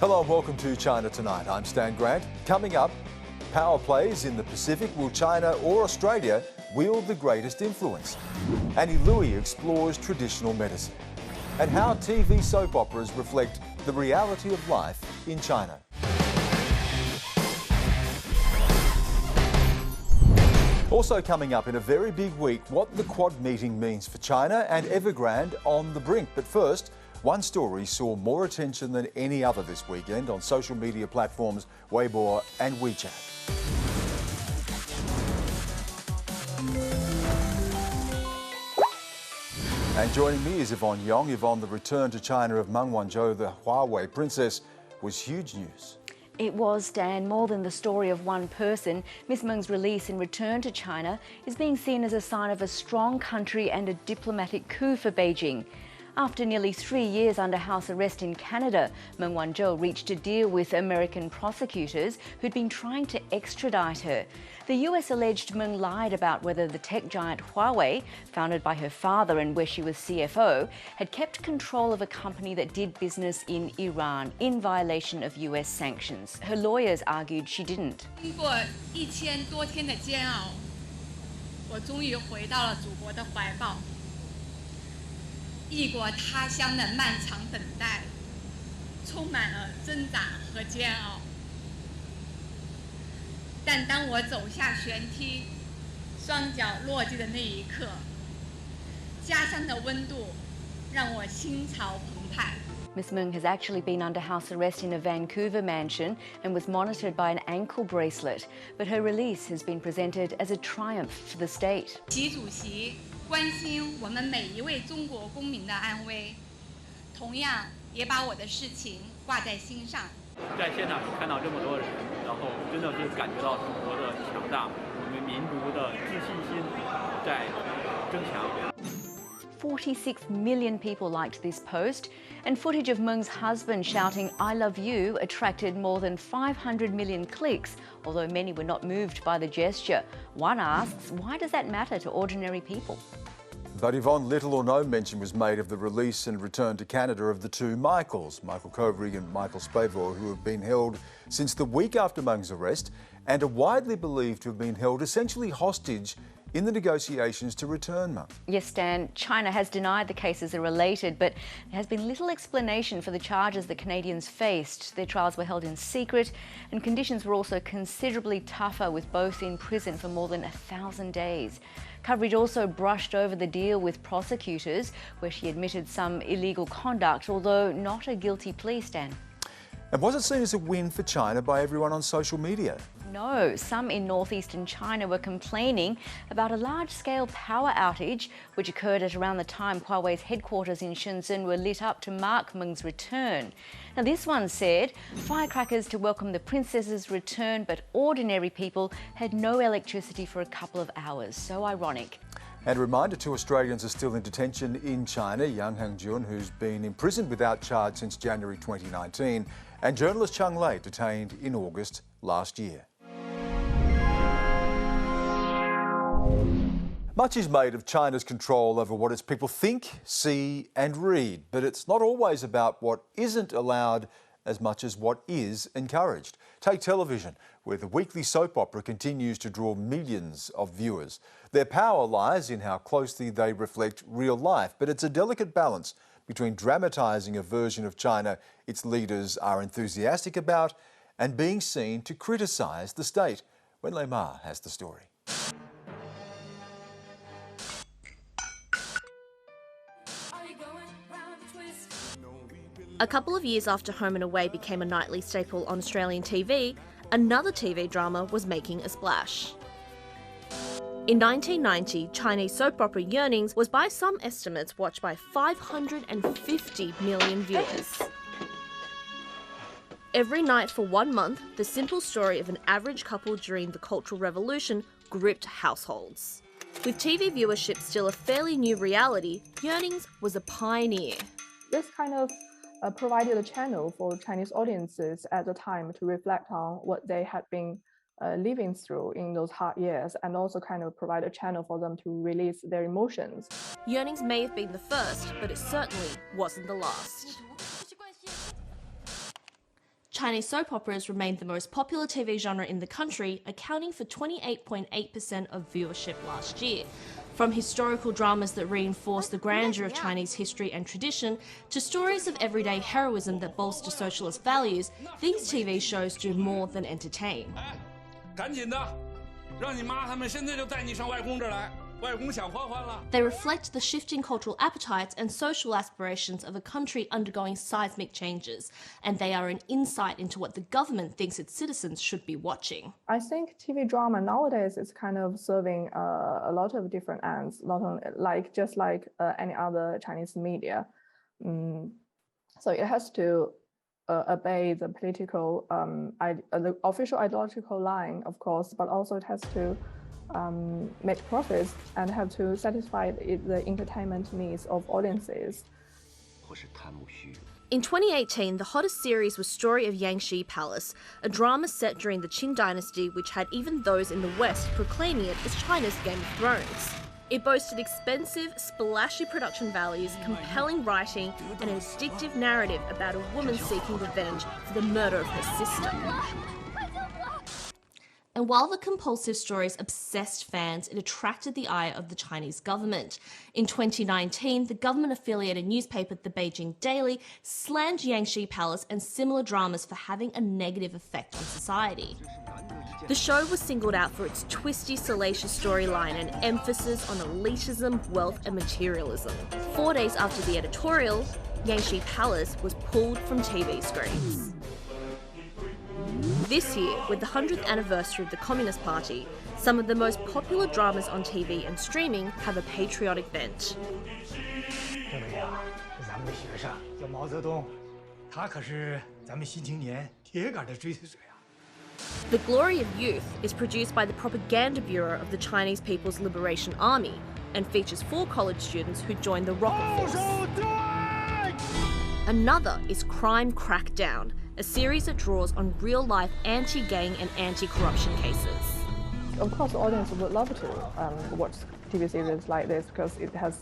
Hello and welcome to China Tonight. I'm Stan Grant. Coming up, power plays in the Pacific. Will China or Australia wield the greatest influence? Annie Louie explores traditional medicine and how TV soap operas reflect the reality of life in China. Also coming up in a very big week, what the Quad meeting means for China and Evergrande on the brink. But first, one story saw more attention than any other this weekend on social media platforms Weibo and WeChat. And joining me is Yvonne Yong. Yvonne, the return to China of Meng Wanzhou, the Huawei princess, was huge news. It was, Dan, more than the story of one person. Miss Meng's release and return to China is being seen as a sign of a strong country and a diplomatic coup for Beijing. After nearly 3 years under house arrest in Canada, Meng Wanzhou reached a deal with American prosecutors who'd been trying to extradite her. The US alleged Meng lied about whether the tech giant Huawei, founded by her father and where she was CFO, had kept control of a company that did business in Iran in violation of US sanctions. Her lawyers argued she didn't. 经过1000多天的煎熬，我终于回到了祖国的怀抱。异国他乡的漫长等待，充满了挣扎和煎熬。但当我走下舷梯，双脚落地的那一刻，家乡的温度让我心潮澎湃。 Miss Meng has actually been under house arrest in a Vancouver mansion and was monitored by an ankle bracelet. But her release has been presented as a triumph for the state. 习主席关心我们每一位中国公民的安危，同样也把我的事情挂在心上。在现场看到这么多人，然后真的是感觉到祖国的强大，我们民族的自信心在增强。 46 million people liked this post, and footage of Meng's husband shouting "I love you" attracted more than 500 million clicks, although many were not moved by the gesture. One asks, why does that matter to ordinary people? But Yvonne, little or no mention was made of the release and return to Canada of the two Michaels, Michael Kovrig and Michael Spavor, who have been held since the week after Meng's arrest and are widely believed to have been held essentially hostage in the negotiations to return Meng. Yes, Stan, China has denied the cases are related, but there has been little explanation for the charges the Canadians faced. Their trials were held in secret, and conditions were also considerably tougher, with both in prison for more than 1,000 days. Coverage also brushed over the deal with prosecutors, where she admitted some illegal conduct, although not a guilty plea, Stan. And was it seen as a win for China by everyone on social media? No, some in northeastern China were complaining about a large-scale power outage which occurred at around the time Huawei's headquarters in Shenzhen were lit up to mark Meng's return. Now this one said, firecrackers to welcome the princess's return, but ordinary people had no electricity for a couple of hours. So ironic. And a reminder, 2 Australians are still in detention in China. Yang Hangjun, who's been imprisoned without charge since January 2019, and journalist Chang Lei, detained in August last year. Much is made of China's control over what its people think, see and read, but it's not always about what isn't allowed as much as what is encouraged. Take television, where the weekly soap opera continues to draw millions of viewers. Their power lies in how closely they reflect real life, but it's a delicate balance between dramatising a version of China its leaders are enthusiastic about and being seen to criticise the state. Wenlei Ma has the story. A couple of years after Home and Away became a nightly staple on Australian TV, another TV drama was making a splash. In 1990, Chinese soap opera Yearnings was by some estimates watched by 550 million viewers. Every night for 1 month, the simple story of an average couple during the Cultural Revolution gripped households. With TV viewership still a fairly new reality, Yearnings was a pioneer. This kind of provided a channel for Chinese audiences at the time to reflect on what they had been living through in those hard years, and also kind of provide a channel for them to release their emotions. Yearnings may have been the first, but it certainly wasn't the last. Chinese soap operas remained the most popular TV genre in the country, accounting for 28.8% of viewership last year. From historical dramas that reinforce the grandeur of Chinese history and tradition, to stories of everyday heroism that bolster socialist values, these TV shows do more than entertain. 赶紧的，让你妈他们现在就带你上外公这儿来。 They reflect the shifting cultural appetites and social aspirations of a country undergoing seismic changes, and they are an insight into what the government thinks its citizens should be watching. I think TV drama nowadays is kind of serving a lot of different ends, not only just like any other Chinese media. So it has to obey the political, the official ideological line, of course, but also it has to make profits and have to satisfy the entertainment needs of audiences. In 2018, the hottest series was Story of Yangtze Palace, a drama set during the Qing dynasty which had even those in the West proclaiming it as China's Game of Thrones. It boasted expensive, splashy production values, compelling writing, and an addictive narrative about a woman seeking revenge for the murder of her sister. And while the compulsive stories obsessed fans, it attracted the ire of the Chinese government. In 2019, the government-affiliated newspaper The Beijing Daily slammed Yangtze Palace and similar dramas for having a negative effect on society. The show was singled out for its twisty, salacious storyline and emphasis on elitism, wealth and materialism. 4 days after the editorial, Yangtze Palace was pulled from TV screens. This year, with the 100th anniversary of the Communist Party, some of the most popular dramas on TV and streaming have a patriotic bent. The Glory of Youth is produced by the Propaganda Bureau of the Chinese People's Liberation Army and features 4 college students who joined the Rocket Force. Another is Crime Crackdown, a series that draws on real-life anti-gang and anti-corruption cases. Of course, the audience would love to watch TV series like this because it has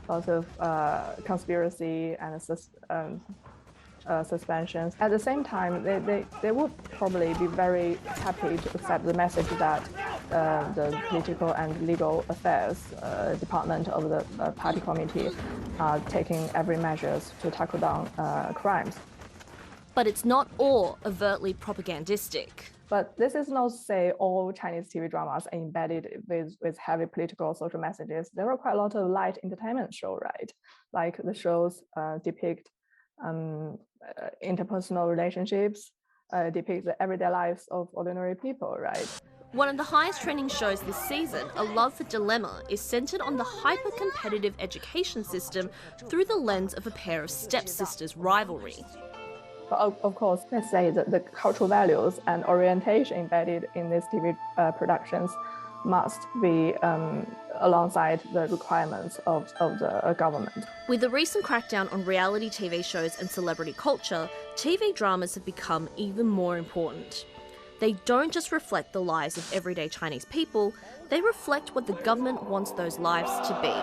lots of conspiracy and suspensions. At the same time, they would probably be very happy to accept the message that the political and legal affairs department of the party committee are taking every measures to tackle down crimes. But it's not all overtly propagandistic. But this is not to say all Chinese TV dramas are embedded with heavy political or social messages. There are quite a lot of light entertainment shows, right? Like the shows depict interpersonal relationships, depict the everyday lives of ordinary people, right? One of the highest trending shows this season, A Love for Dilemma, is centred on the hyper-competitive education system through the lens of a pair of stepsisters' rivalry. But of course, let's say that the cultural values and orientation embedded in these TV productions must be alongside the requirements of the government. With the recent crackdown on reality TV shows and celebrity culture, TV dramas have become even more important. They don't just reflect the lives of everyday Chinese people, they reflect what the government wants those lives to be.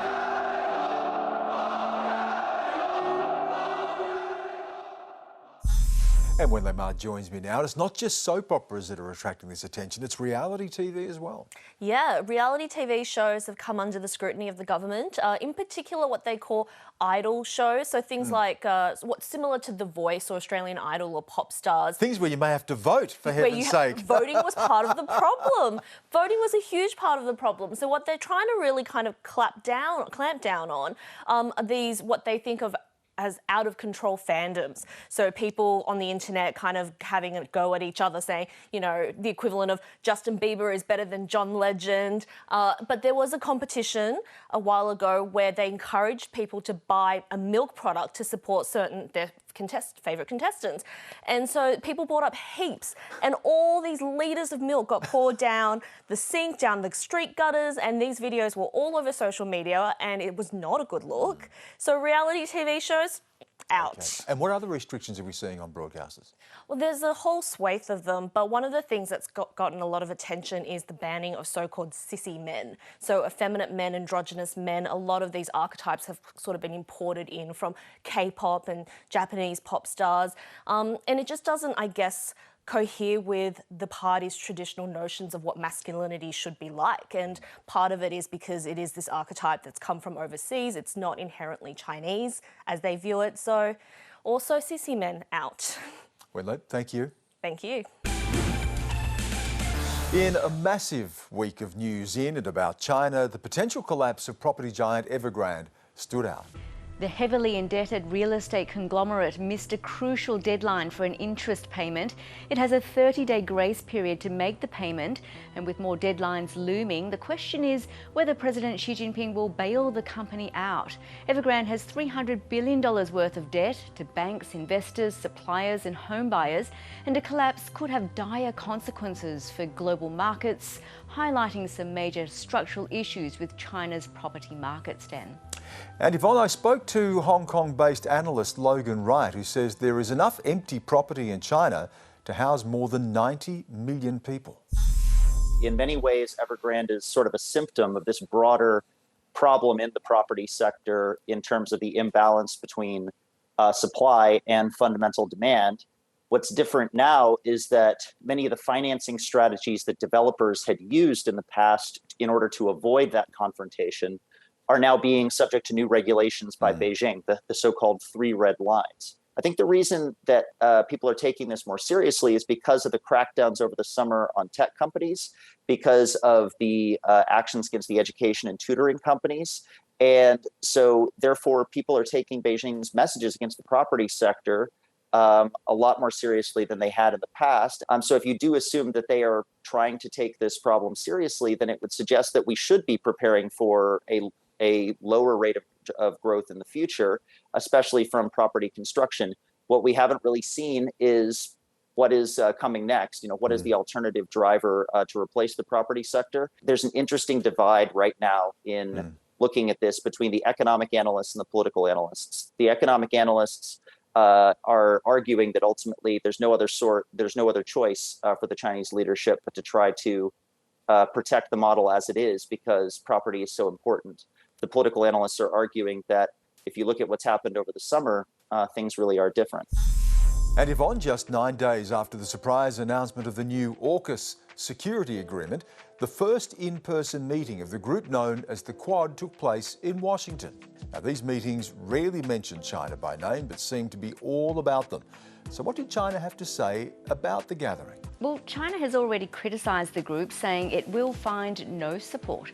And Wen Ma joins me now. It's not just soap operas that are attracting this attention, it's reality TV as well. Yeah, reality TV shows have come under the scrutiny of the government, in particular what they call idol shows. So things like what's similar to The Voice or Australian Idol or Pop Stars. Things where you may have to vote, for heaven's sake. Voting was part of the problem. Voting was a huge part of the problem. So what they're trying to really kind of clamp down on are these, what they think of as out-of-control fandoms. So people on the internet kind of having a go at each other saying, you know, the equivalent of Justin Bieber is better than John Legend. But there was a competition a while ago where they encouraged people to buy a milk product to support their favourite contestants. And so people bought up heaps and all these litres of milk got poured down the sink, down the street gutters, and these videos were all over social media and it was not a good look. So reality TV shows, out. Okay. And what other restrictions are we seeing on broadcasters? Well, there's a whole swathe of them, but one of the things that's gotten a lot of attention is the banning of so-called sissy men. So effeminate men, androgynous men, a lot of these archetypes have sort of been imported in from K-pop and Japanese pop stars. And it just doesn't, I guess, cohere with the party's traditional notions of what masculinity should be like. And part of it is because it is this archetype that's come from overseas. It's not inherently Chinese as they view it. So also sissy men out. Wenlet, thank you. Thank you. In a massive week of news in and about China, the potential collapse of property giant Evergrande stood out. The heavily indebted real estate conglomerate missed a crucial deadline for an interest payment. It has a 30-day grace period to make the payment, and with more deadlines looming, the question is whether President Xi Jinping will bail the company out. Evergrande has $300 billion worth of debt to banks, investors, suppliers and home buyers, and a collapse could have dire consequences for global markets, highlighting some major structural issues with China's property market, Stan. And Yvonne, I spoke to Hong Kong-based analyst Logan Wright, who says there is enough empty property in China to house more than 90 million people. In many ways, Evergrande is sort of a symptom of this broader problem in the property sector in terms of the imbalance between supply and fundamental demand. What's different now is that many of the financing strategies that developers had used in the past in order to avoid that confrontation are now being subject to new regulations by Beijing, the so-called 3 red lines. I think the reason that people are taking this more seriously is because of the crackdowns over the summer on tech companies, because of the actions against the education and tutoring companies. And so therefore, people are taking Beijing's messages against the property sector a lot more seriously than they had in the past. So if you do assume that they are trying to take this problem seriously, then it would suggest that we should be preparing for a lower rate of growth in the future, especially from property construction. What we haven't really seen is what is coming next. What is the alternative driver to replace the property sector? There's an interesting divide right now in looking at this between the economic analysts and the political analysts. The economic analysts are arguing that ultimately there's no other choice for the Chinese leadership but to try to protect the model as it is because property is so important. The political analysts are arguing that if you look at what's happened over the summer, things really are different. And Yvonne, just 9 days after the surprise announcement of the new AUKUS security agreement, the first in-person meeting of the group known as the Quad took place in Washington. Now, these meetings rarely mention China by name, but seem to be all about them. So what did China have to say about the gathering? Well, China has already criticised the group, saying it will find no support.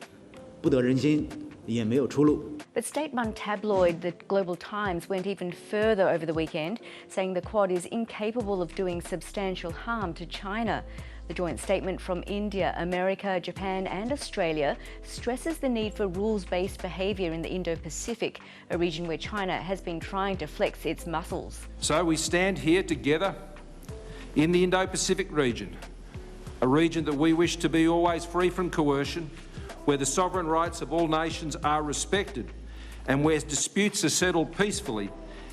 不得人心，也没有出路。 But state-run tabloid The Global Times went even further over the weekend, saying the Quad is incapable of doing substantial harm to China. The joint statement from India, America, Japan and Australia stresses the need for rules-based behaviour in the Indo-Pacific, a region where China has been trying to flex its muscles. So we stand here together in the Indo-Pacific region, a region that we wish to be always free from coercion, where the sovereign rights of all nations are respected and where disputes are settled peacefully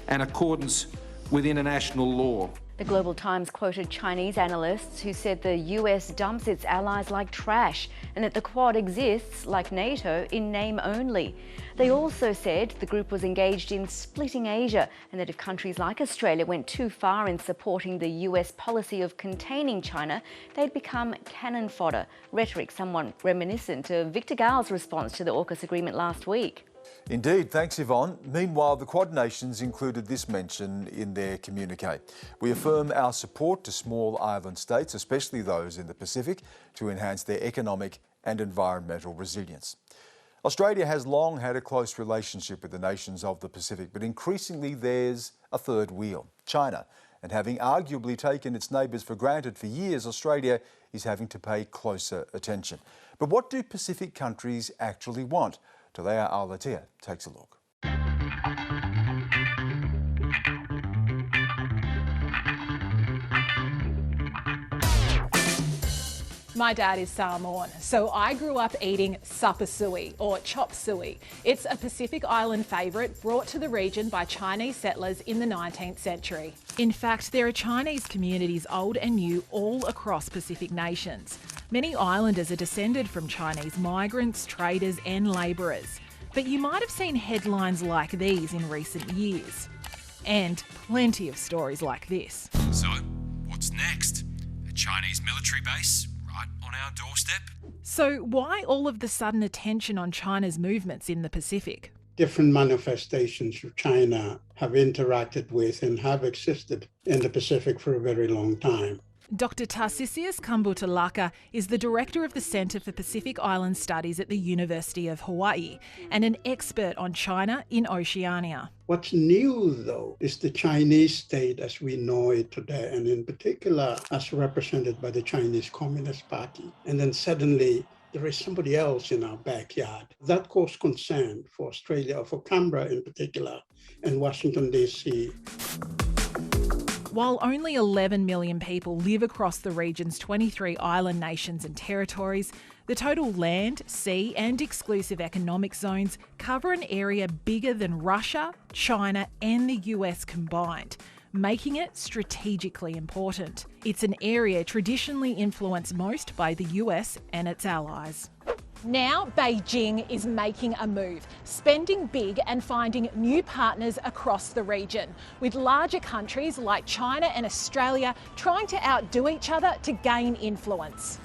in accordance with international law. The Global Times quoted Chinese analysts who said the US dumps its allies like trash and that the Quad exists, like NATO, in name only. They also said the group was engaged in splitting Asia and that if countries like Australia went too far in supporting the US policy of containing China, they'd become cannon fodder, rhetoric somewhat reminiscent of Victor Gao's response to the AUKUS agreement last week. Indeed, thanks Yvonne. Meanwhile, the Quad nations included this mention in their communique. We affirm our support to small island states, especially those in the Pacific, to enhance their economic and environmental resilience. Australia has long had a close relationship with the nations of the Pacific, but increasingly there's a third wheel, China. And having arguably taken its neighbours for granted for years, Australia is having to pay closer attention. But what do Pacific countries actually want? Talea Al-Latia takes a look. My dad is Samoan, so I grew up eating supper suey or chop suey. It's a Pacific Island favourite brought to the region by Chinese settlers in the 19th century. In fact, there are Chinese communities old and new all across Pacific nations. Many islanders are descended from Chinese migrants, traders and labourers. But you might have seen headlines like these in recent years. And plenty of stories like this. So, what's next? A Chinese military base right on our doorstep? So why all of the sudden attention on China's movements in the Pacific? Different manifestations of China have interacted with and have existed in the Pacific for a very long time. Dr. Tarsisius Kambutalaka is the director of the Centre for Pacific Island Studies at the University of Hawaii and an expert on China in Oceania. What's new, though, is the Chinese state as we know it today, and in particular as represented by the Chinese Communist Party. And then suddenly there is somebody else in our backyard. That caused concern for Australia, or for Canberra in particular, and Washington, D.C. While only 11 million people live across the region's 23 island nations and territories, the total land, sea and exclusive economic zones cover an area bigger than Russia, China and the US combined, making it strategically important. It's an area traditionally influenced most by the US and its allies. Now Beijing is making a move, spending big and finding new partners across the region, with larger countries like China and Australia trying to outdo each other to gain influence.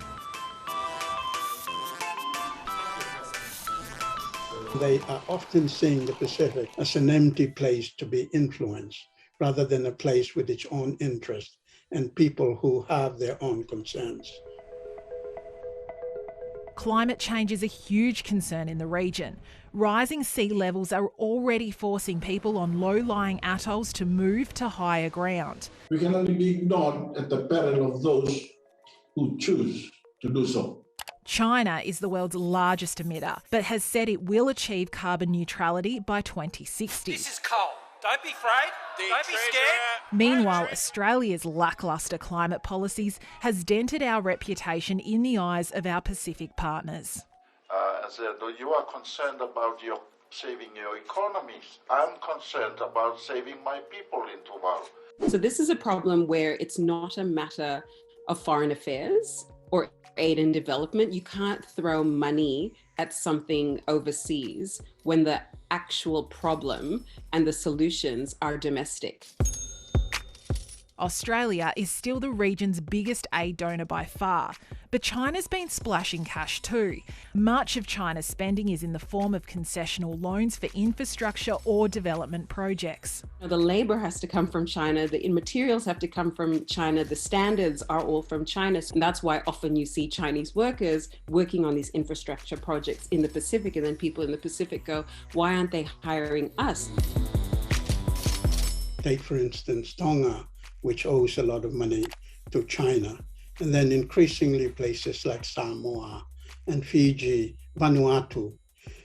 They are often seeing the Pacific as an empty place to be influenced, rather than a place with its own interests and people who have their own concerns. Climate change is a huge concern in the region. Rising sea levels are already forcing people on low-lying atolls to move to higher ground. We can only be ignored at the peril of those who choose to do so. China is the world's largest emitter, but has said it will achieve carbon neutrality by 2060. This is cold. Don't be afraid. Don't be scared. Meanwhile, Australia's lacklustre climate policies has dented our reputation in the eyes of our Pacific partners. You are concerned about saving your economies. I'm concerned about saving my people in Tuvalu. So this is a problem where it's not a matter of foreign affairs or aid and development. You can't throw money at something overseas when the actual problem and the solutions are domestic. Australia is still the region's biggest aid donor by far, but China's been splashing cash too. Much of China's spending is in the form of concessional loans for infrastructure or development projects. The labour has to come from China, the materials have to come from China, the standards are all from China. And that's why often you see Chinese workers working on these infrastructure projects in the Pacific, and then people in the Pacific go, why aren't they hiring us? Take, for instance, Tonga, which owes a lot of money to China, and then increasingly places like Samoa and Fiji, Vanuatu.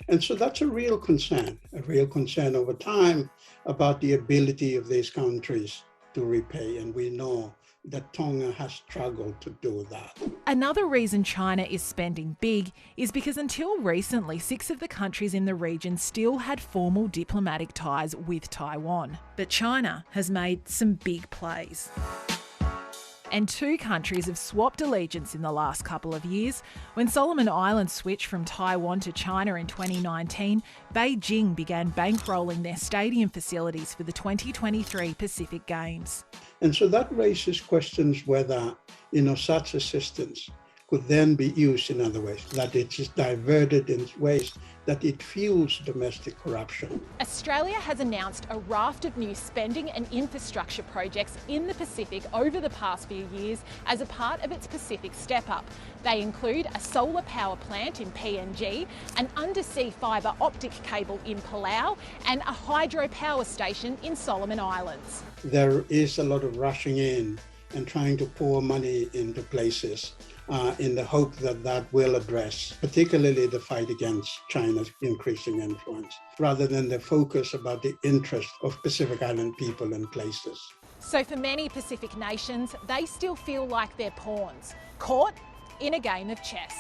And so that's a real concern over time about the ability of these countries to repay. And we know that Tonga has struggled to do that. Another reason China is spending big is because until recently, 6 of the countries in the region still had formal diplomatic ties with Taiwan. But China has made some big plays. And 2 countries have swapped allegiance in the last couple of years. When Solomon Islands switched from Taiwan to China in 2019, Beijing began bankrolling their stadium facilities for the 2023 Pacific Games. And so that raises questions whether, such assistance could then be used in other ways, that it is diverted in ways that it fuels domestic corruption. Australia has announced a raft of new spending and infrastructure projects in the Pacific over the past few years as a part of its Pacific Step Up. They include a solar power plant in PNG, an undersea fibre optic cable in Palau, and a hydro power station in Solomon Islands. There is a lot of rushing in and trying to pour money into places in the hope that that will address particularly the fight against China's increasing influence, rather than the focus about the interest of Pacific Island people and places. So for many Pacific nations, they still feel like they're pawns, caught in a game of chess.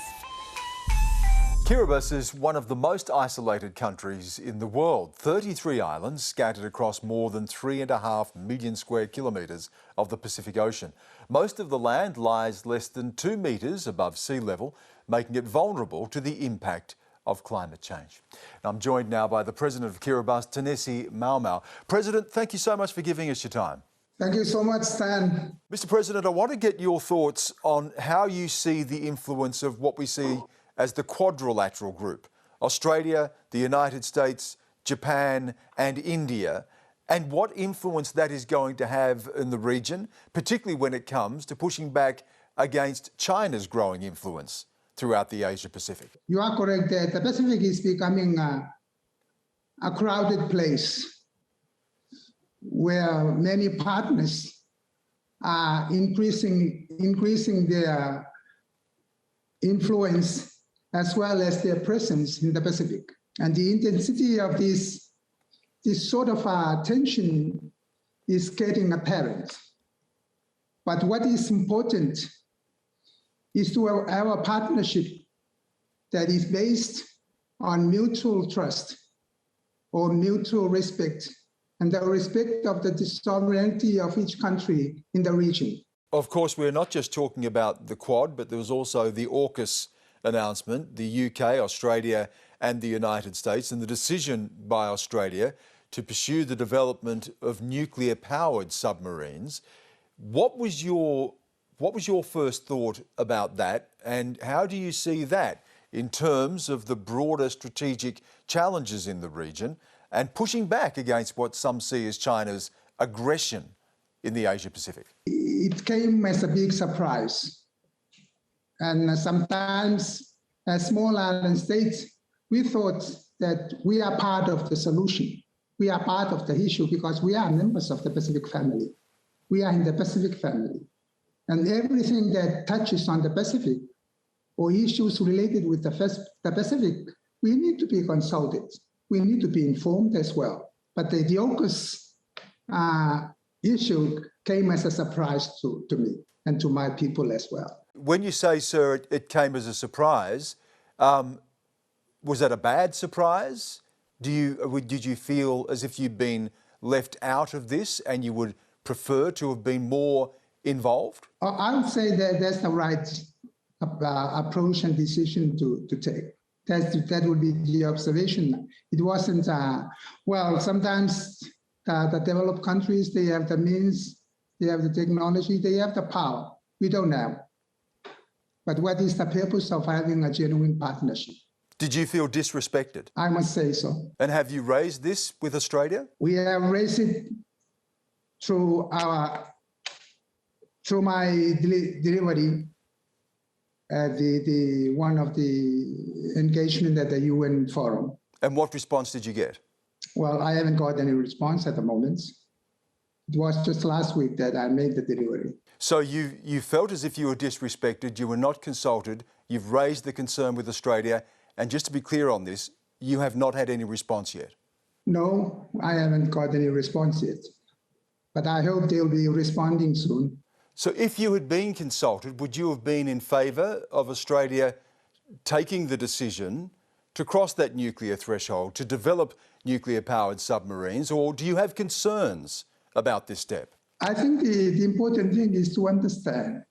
Kiribati is one of the most isolated countries in the world. 33 islands scattered across more than 3.5 million square kilometres of the Pacific Ocean. Most of the land lies less than 2 metres above sea level, making it vulnerable to the impact of climate change. I'm joined now by the President of Kiribati, Tanesi Mau. President, thank you so much for giving us your time. Thank you so much, Stan. Mr. President, I want to get your thoughts on how you see the influence of what we see as the quadrilateral group: Australia, the United States, Japan and India, and what influence that is going to have in the region, particularly when it comes to pushing back against China's growing influence throughout the Asia-Pacific. You are correct that the Pacific is becoming a crowded place where many partners are increasing their influence as well as their presence in the Pacific. And the intensity of this sort of tension is getting apparent. But what is important is to have a partnership that is based on mutual trust or mutual respect and the respect of the sovereignty of each country in the region. Of course, we're not just talking about the Quad, but there was also the AUKUS announcement, the UK, Australia and the United States, and the decision by Australia to pursue the development of nuclear-powered submarines. What was your first thought about that, and how do you see that in terms of the broader strategic challenges in the region and pushing back against what some see as China's aggression in the Asia-Pacific? It came as a big surprise. And sometimes, as small island states, we thought that we are part of the solution. We are part of the issue because we are members of the Pacific family. We are in the Pacific family. And everything that touches on the Pacific or issues related with the Pacific, we need to be consulted. We need to be informed as well. But the AUKUS issue came as a surprise to me and to my people as well. When you say, sir, it came as a surprise, was that a bad surprise? Did you feel as if you'd been left out of this and you would prefer to have been more involved? I would say that that's the right approach and decision to take. That would be the observation. It wasn't, well, sometimes the developed countries, they have the means, they have the technology, they have the power. We don't have. But what is the purpose of having a genuine partnership? Did you feel disrespected? I must say so. And have you raised this with Australia? We have raised it through my delivery at one of the engagement at the UN forum. And what response did you get? Well, I haven't got any response at the moment. It was just last week that I made the delivery. So you felt as if you were disrespected, you were not consulted, you've raised the concern with Australia, and just to be clear on this, you have not had any response yet? No, I haven't got any response yet. But I hope they'll be responding soon. So if you had been consulted, would you have been in favour of Australia taking the decision to cross that nuclear threshold, to develop nuclear-powered submarines, or do you have concerns about this step? I think the important thing is to understand.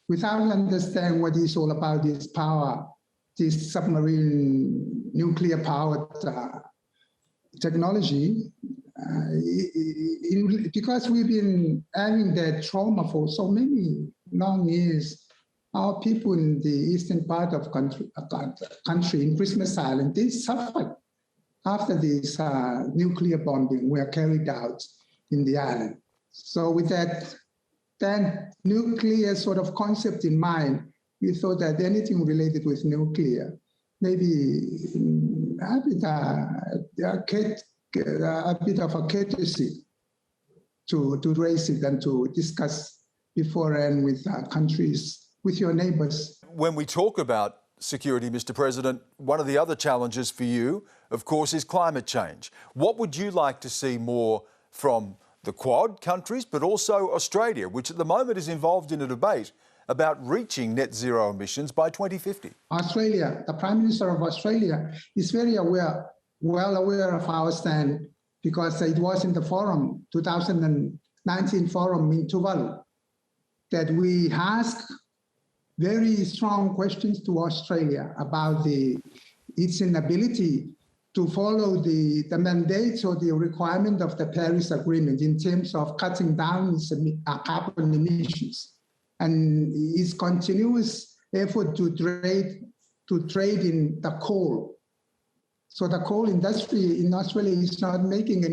Without understanding what it's all about, this power, this submarine nuclear-powered technology, because we've been having that trauma for so many long years, our people in the eastern part of country in Christmas Island, they suffered after this nuclear bombing were carried out in the island. So with that nuclear sort of concept in mind, we thought that anything related with nuclear, maybe a bit of a courtesy to raise it and to discuss beforehand with countries, with your neighbors. When we talk about security, Mr. President, one of the other challenges for you, of course, is climate change. What would you like to see more from the Quad countries, but also Australia, which at the moment is involved in a debate about reaching net zero emissions by 2050. Australia, the Prime Minister of Australia is very well aware of our stand because it was in the forum, 2019 forum in Tuvalu, that we asked very strong questions to Australia about its inability to follow the mandates or the requirement of the Paris Agreement in terms of cutting down its carbon emissions, and its continuous effort to trade in the coal. So the coal industry in Australia is not making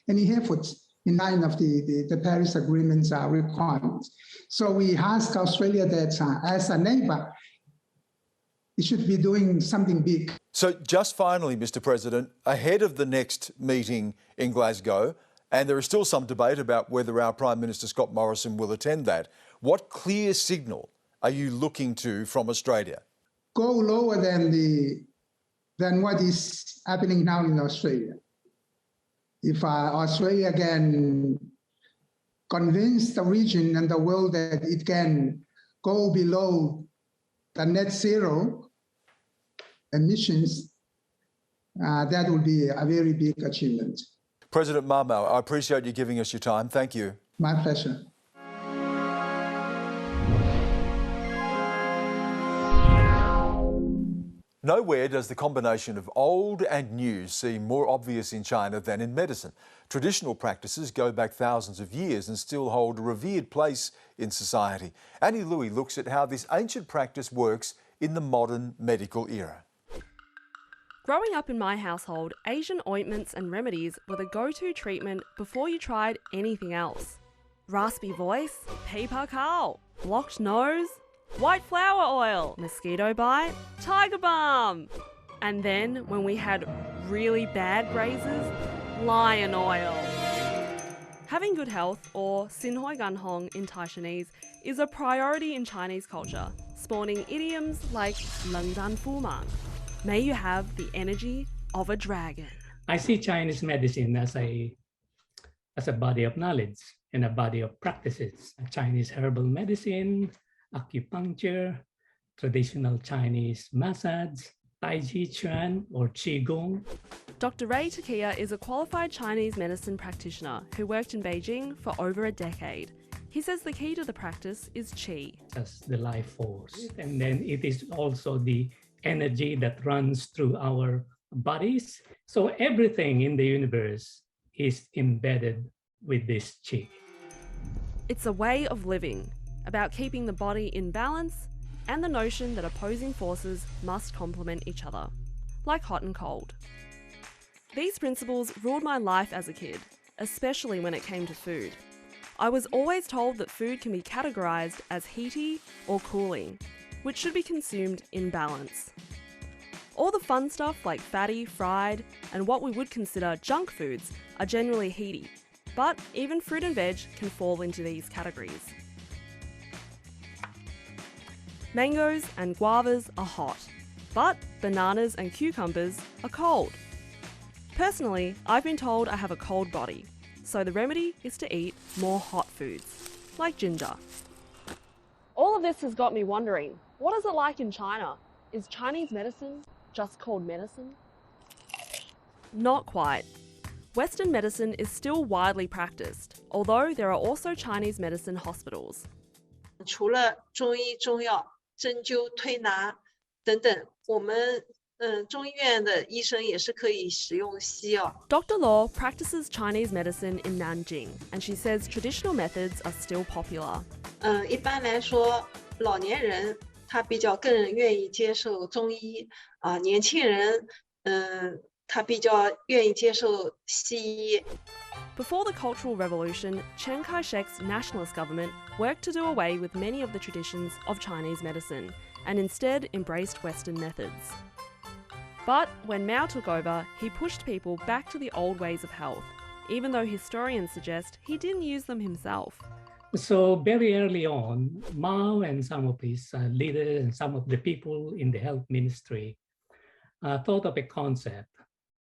any efforts in line of the Paris Agreement's requirements. So we ask Australia that as a neighbor, it should be doing something big. So just finally, Mr. President, ahead of the next meeting in Glasgow, and there is still some debate about whether our Prime Minister Scott Morrison will attend that, what clear signal are you looking to from Australia? Go lower than what is happening now in Australia. If Australia can convince the region and the world that it can go below the net zero emissions, that would be a very big achievement. President Ma Mau, I appreciate you giving us your time. Thank you. My pleasure. Nowhere does the combination of old and new seem more obvious in China than in medicine. Traditional practices go back thousands of years and still hold a revered place in society. Annie Louie looks at how this ancient practice works in the modern medical era. Growing up in my household, Asian ointments and remedies were the go-to treatment before you tried anything else. Raspy voice, pea pa cow, blocked nose, white flower oil, mosquito bite, tiger balm. And then, when we had really bad grazes, lion oil. Having good health, or Sin Hoi Gan Hong in Taishanese, is a priority in Chinese culture, spawning idioms like Leng Dan Fu Mang. May you have the energy of a dragon. I see Chinese medicine as a body of knowledge and a body of practices. Chinese herbal medicine, acupuncture, traditional Chinese massage, Tai Chi Chuan or Qigong. Dr. Ray Takia is a qualified Chinese medicine practitioner who worked in Beijing for over a decade. He says the key to the practice is qi. As the life force. And then it is also the energy that runs through our bodies. So everything in the universe is embedded with this qi. It's a way of living, about keeping the body in balance and the notion that opposing forces must complement each other, like hot and cold. These principles ruled my life as a kid, especially when it came to food. I was always told that food can be categorised as heaty or cooling, which should be consumed in balance. All the fun stuff like fatty, fried, and what we would consider junk foods are generally heaty, but even fruit and veg can fall into these categories. Mangoes and guavas are hot, but bananas and cucumbers are cold. Personally, I've been told I have a cold body, so the remedy is to eat more hot foods, like ginger. All of this has got me wondering, what is it like in China? Is Chinese medicine just called medicine? Not quite. Western medicine is still widely practiced, although there are also Chinese medicine hospitals. 除了中医、中药、针灸、推拿等等，我们中医院的医生也是可以使用西药。Dr. Law practices Chinese medicine in Nanjing, and she says traditional methods are still popular. 一般来说，老年人他比较更愿意接受中医啊，年轻人他比较愿意接受西医。Before the Cultural Revolution, Chiang Kai-shek's nationalist government worked to do away with many of the traditions of Chinese medicine and instead embraced Western methods. But when Mao took over, he pushed people back to the old ways of health, even though historians suggest he didn't use them himself. So very early on, Mao and some of his leaders and some of the people in the health ministry thought of a concept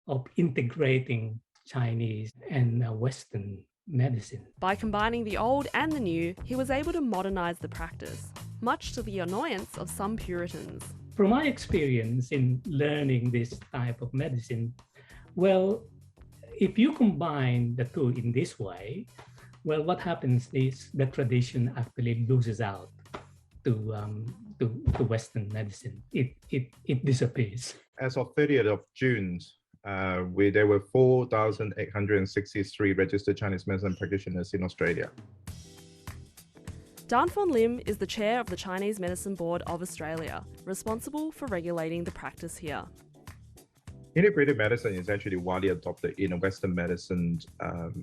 of integrating Chinese and Western medicine. By combining the old and the new, he was able to modernize the practice. much to the annoyance of some Puritans. From my experience in learning this type of medicine, well, if you combine the two in this way, well, what happens is the tradition actually loses out to Western medicine. It disappears. As of 30th of June, there were 4,863 registered Chinese medicine practitioners in Australia. Dan Fon Lim is the chair of the Chinese Medicine Board of Australia, responsible for regulating the practice here. Integrated medicine is actually widely adopted in a Western medicine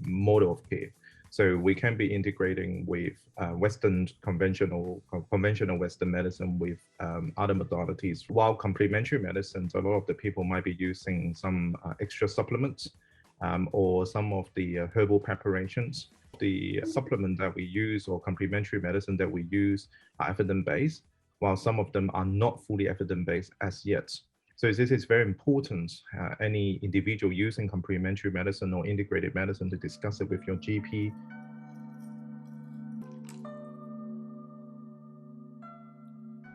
model of care. So we can be integrating with Western conventional Western medicine with other modalities. While complementary medicines, a lot of the people might be using some extra supplements or some of the herbal preparations. The supplement that we use or complementary medicine that we use are evidence-based, while some of them are not fully evidence-based as yet. So this is very important, any individual using complementary medicine or integrated medicine, to discuss it with your GP.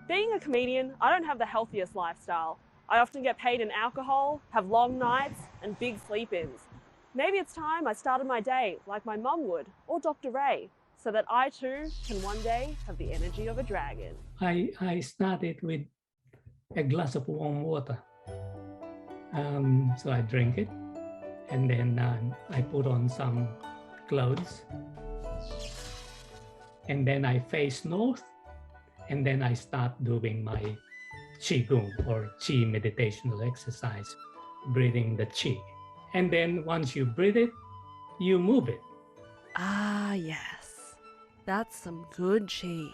Being a comedian, I don't have the healthiest lifestyle. I often get paid in alcohol, have long nights, and big sleep-ins. Maybe it's time I started my day like my mum would, or Dr. Ray, so that I too can one day have the energy of a dragon. I started with a glass of warm water. So I drink it, and then I put on some clothes, and then I face north, and then I start doing my Qigong or Qi meditational exercise, breathing the Qi. And then once you breathe it, you move it. Ah, yes. That's some good Qi.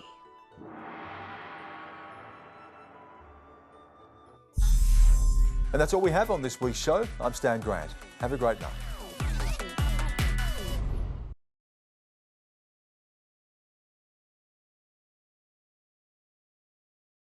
And that's all we have on this week's show. I'm Stan Grant. Have a great night.